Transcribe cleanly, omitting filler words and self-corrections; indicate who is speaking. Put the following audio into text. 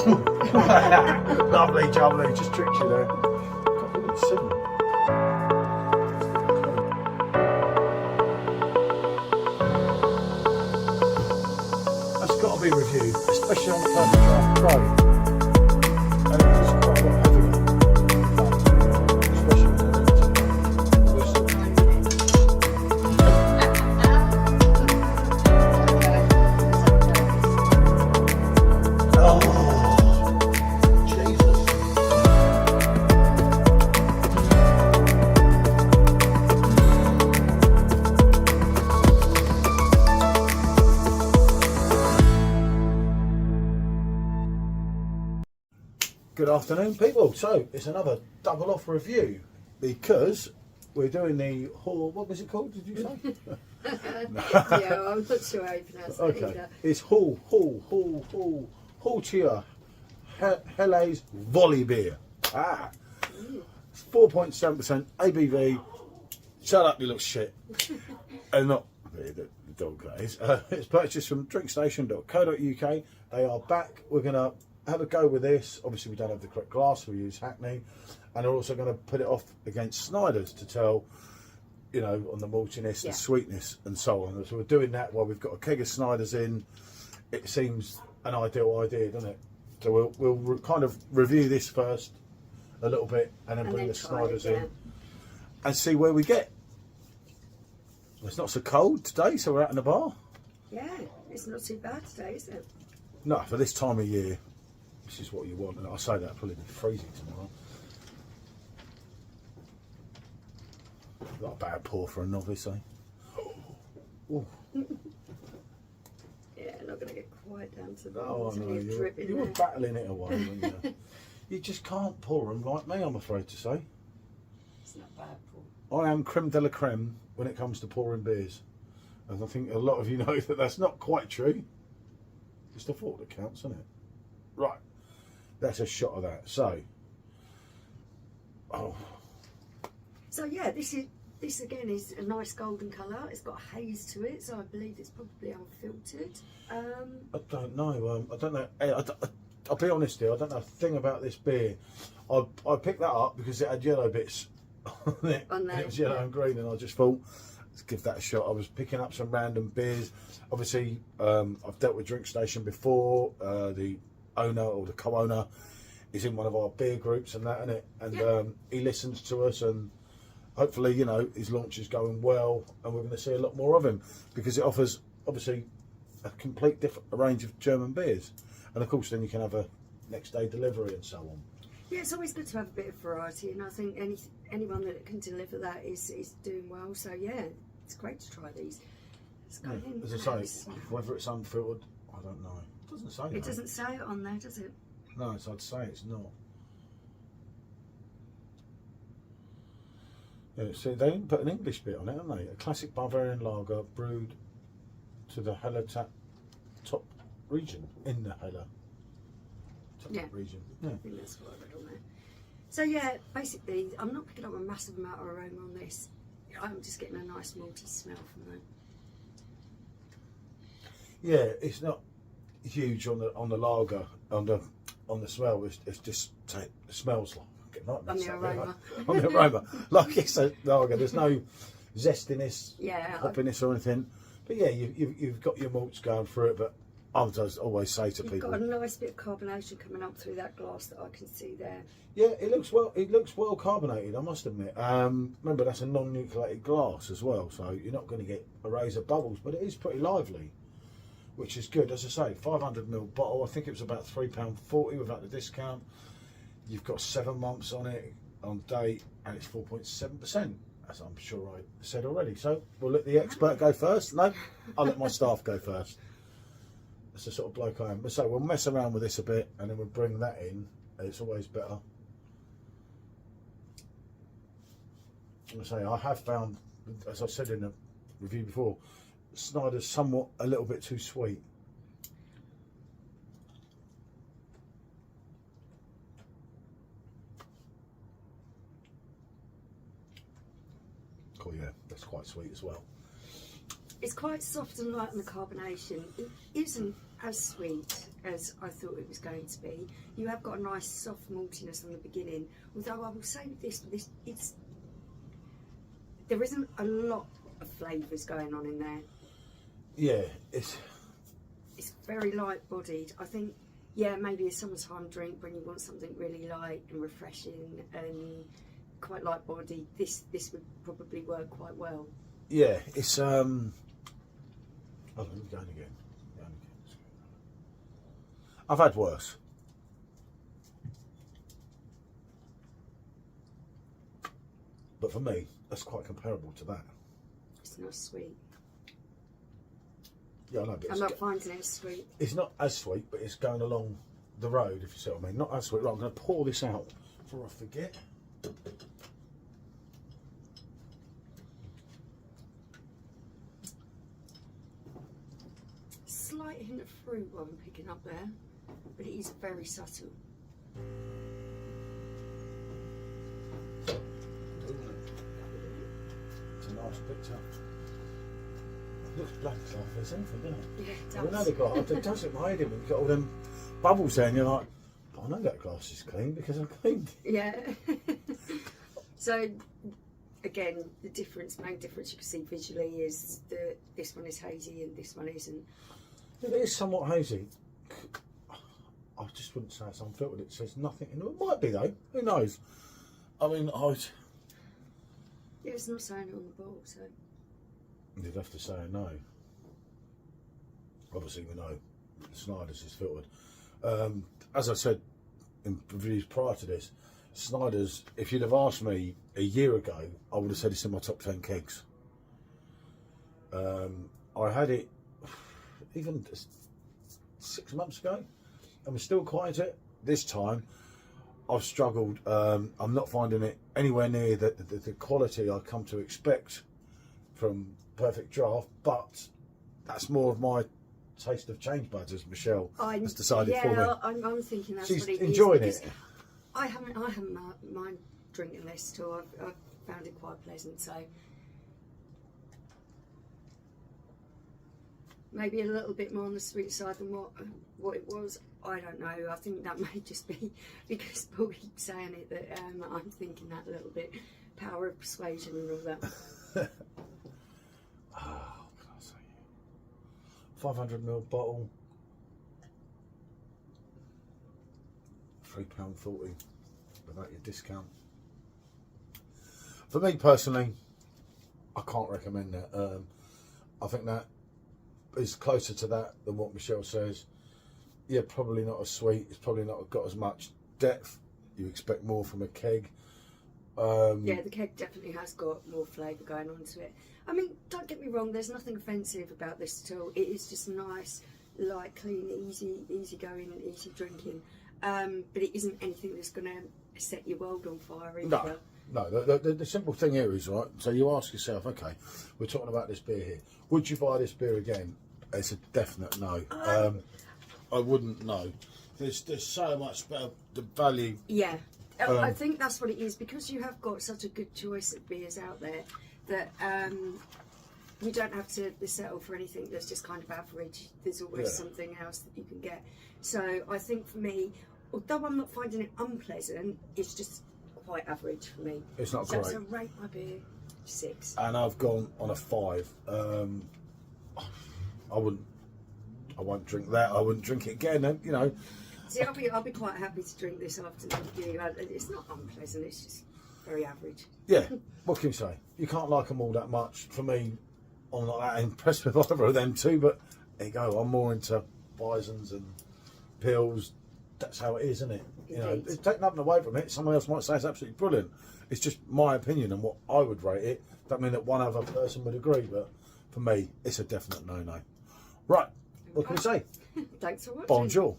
Speaker 1: Lovely, jubbly, just tricked you there. God, look at 7. That's got to be reviewed, especially on the Perfectdraft Pro. And it's just quite a lot heavier. Especially when Good afternoon, people. So it's another double off review because we're doing the Hall. What was it called? Did you say?
Speaker 2: Yeah, I'm not sure how you pronounce it either.
Speaker 1: It's Hallertauer Helles Volley beer. It's 4.7% ABV. Shut up, you little shit. And not the dog that is. It's purchased from drinkstation.co.uk. They are back. We're gonna have a go with this. Obviously we don't have the correct glass, we use Hackney, and we're also going to put it off against Schneider's to tell, you know, on the maltiness, the sweetness and so on. So we're doing that while we've got a keg of Schneider's in. It seems an ideal idea, doesn't it? So we'll kind of review this first a little bit and then bring the Schneider's in and see where we get. Well, it's not so cold today, so we're out in the bar.
Speaker 2: Yeah, it's not too bad today, is it?
Speaker 1: No, for this time of year. This is what you want, and I say that it'll probably be freezing tomorrow. Not a bad pour for a novice, eh? Ooh.
Speaker 2: Yeah, not going to get quite down to the
Speaker 1: you were battling it away, weren't you? You just can't pour them like me, I'm afraid to say.
Speaker 2: It's not bad, Paul.
Speaker 1: I am creme de la creme when it comes to pouring beers. And I think a lot of you know that that's not quite true. It's the thought that counts, isn't it? Right. That's a shot of that. So,
Speaker 2: So yeah, this again is a nice golden colour. It's got a haze to it, so I believe it's probably unfiltered.
Speaker 1: I don't know. I don't know. I'll be honest here. I don't know a thing about this beer. I picked that up because it had yellow bits on it. And it was yellow and green, and I just thought, let's give that a shot. I was picking up some random beers. Obviously, I've dealt with Drink Station before. The owner or the co-owner is in one of our beer groups and that, innit? And he listens to us, and hopefully, you know, his launch is going well, and we're going to see a lot more of him because it offers obviously a complete different range of German beers, and of course then you can have a next day delivery and so on.
Speaker 2: Yeah, it's always good to have a bit of variety, and I think anyone that can deliver that is doing well. So yeah, it's great to try these.
Speaker 1: As I say, whether it's unfiltered, I don't know. It doesn't say.
Speaker 2: It doesn't say it on there, does it?
Speaker 1: No, so I'd say it's not. Yeah, see, they didn't put an English bit on it, haven't they? A classic Bavarian lager brewed to the Hallertauer top region, in the Hallertauer region. Yeah.
Speaker 2: I think that's what I read on there. So yeah, basically, I'm not picking up a massive amount of aroma on this. I'm just getting a nice malty smell from that.
Speaker 1: Yeah, it's not huge on the lager, on the smell. It's just it smells like
Speaker 2: on the aroma.
Speaker 1: On the aroma, like it's a lager. There's no zestiness, hoppiness or anything. But yeah, you've got your malts going through it. But I always say to people,
Speaker 2: got a nice bit of carbonation coming up through that glass that I can see there.
Speaker 1: Yeah, it looks well carbonated, I must admit. Remember, that's a non-nucleated glass as well, so you're not going to get a raise of bubbles, but it is pretty lively, which is good. As I say, 500ml bottle. I think it was about £3.40 without the discount. You've got 7 months on it on date, and it's 4.7%, as I'm sure I said already. So we'll let the expert go first. No, I'll let my staff go first. That's the sort of bloke I am. So we'll mess around with this a bit, and then we'll bring that in. It's always better. I say, I have found, as I said in a review before, Schneider's somewhat a little bit too sweet. Oh yeah, that's quite sweet as well.
Speaker 2: It's quite soft and light on the carbonation. It isn't as sweet as I thought it was going to be. You have got a nice soft maltiness on the beginning. Although I will say with this there isn't a lot of flavours going on in there.
Speaker 1: Yeah, it's
Speaker 2: very light bodied. I think, yeah, maybe a summertime drink when you want something really light and refreshing and quite light bodied. This would probably work quite well.
Speaker 1: yeah, it's oh, let me go in again. I've had worse. But for me, that's quite comparable to that.
Speaker 2: It's not sweet.
Speaker 1: Yeah, I know, but
Speaker 2: I'm not finding it sweet.
Speaker 1: it's not as sweet, but it's going along the road, if you see what I mean. Not as sweet. Right, I'm going to pour this out before I forget.
Speaker 2: Slight hint of fruit what I'm picking up there, but it is very subtle.
Speaker 1: It's a nice picture. It looks black like there's anything, doesn't it?
Speaker 2: Yeah, it
Speaker 1: I know
Speaker 2: does.
Speaker 1: the glass. It does it my head in when you've got all them bubbles there and you're like, I know that glass is clean because I cleaned it.
Speaker 2: Yeah. So again, the main difference you can see visually is that this one is hazy and this one isn't.
Speaker 1: It is somewhat hazy. I just wouldn't say it's unfiltered. It says nothing in it. It might be though. Who knows? I mean,
Speaker 2: Yeah, it's not saying it on the bottle, so.
Speaker 1: you'd have to say no. Obviously, we know Schneider's is filtered. As I said in reviews prior to this, Schneider's, if you'd have asked me a year ago, I would have said it's in my top 10 kegs. I had it even 6 months ago and we're still quite it. This time I've struggled. I'm not finding it anywhere near the quality I come to expect from Perfectdraft, but that's more of my taste of change buds, as Michelle has decided for me.
Speaker 2: Yeah, I'm thinking that's
Speaker 1: She's
Speaker 2: what it
Speaker 1: enjoying
Speaker 2: is.
Speaker 1: it.
Speaker 2: I haven't mind drinking this at all. I've found it quite pleasant, so maybe a little bit more on the sweet side than what it was. I don't know. I think that may just be because Paul keeps saying it that I'm thinking that a little bit. Power of persuasion and all that.
Speaker 1: What can I say? 500ml bottle, £3.40 without your discount. For me personally, I can't recommend that. I think that is closer to that than what Michelle says. Yeah, probably not as sweet. It's probably not got as much depth. You expect more from a keg.
Speaker 2: Yeah, the keg definitely has got more flavour going on to it. I mean, don't get me wrong, there's nothing offensive about this at all. It is just nice, light, clean, easy going and easy drinking. But it isn't anything that's going to set your world on fire either.
Speaker 1: No. The simple thing here is, right, so you ask yourself, okay, we're talking about this beer here. Would you buy this beer again? It's a definite no. I wouldn't know. There's so much better the value.
Speaker 2: Yeah. I think that's what it is, because you have got such a good choice of beers out there that you don't have to settle for anything that's just kind of average. There's always something else that you can get. So I think for me, although I'm not finding it unpleasant, it's just quite average for me.
Speaker 1: It's not
Speaker 2: so
Speaker 1: great.
Speaker 2: So rate my beer 6.
Speaker 1: And I've gone on a 5. I won't drink that. I wouldn't drink it again. You know.
Speaker 2: See, I'll be quite happy to drink this afternoon with you. It's not unpleasant. It's just very average.
Speaker 1: Yeah. What can you say? You can't like them all that much. For me, I'm not that impressed with either of them two. But there you go. I'm more into Bisons and Pills. That's how it is, isn't it? You know, it's taking nothing away from it. Someone else might say it's absolutely brilliant. It's just my opinion and what I would rate it. Don't mean that one other person would agree, but for me, it's a definite no-no. Right. What can we say?
Speaker 2: Thanks for watching.
Speaker 1: Bonjour.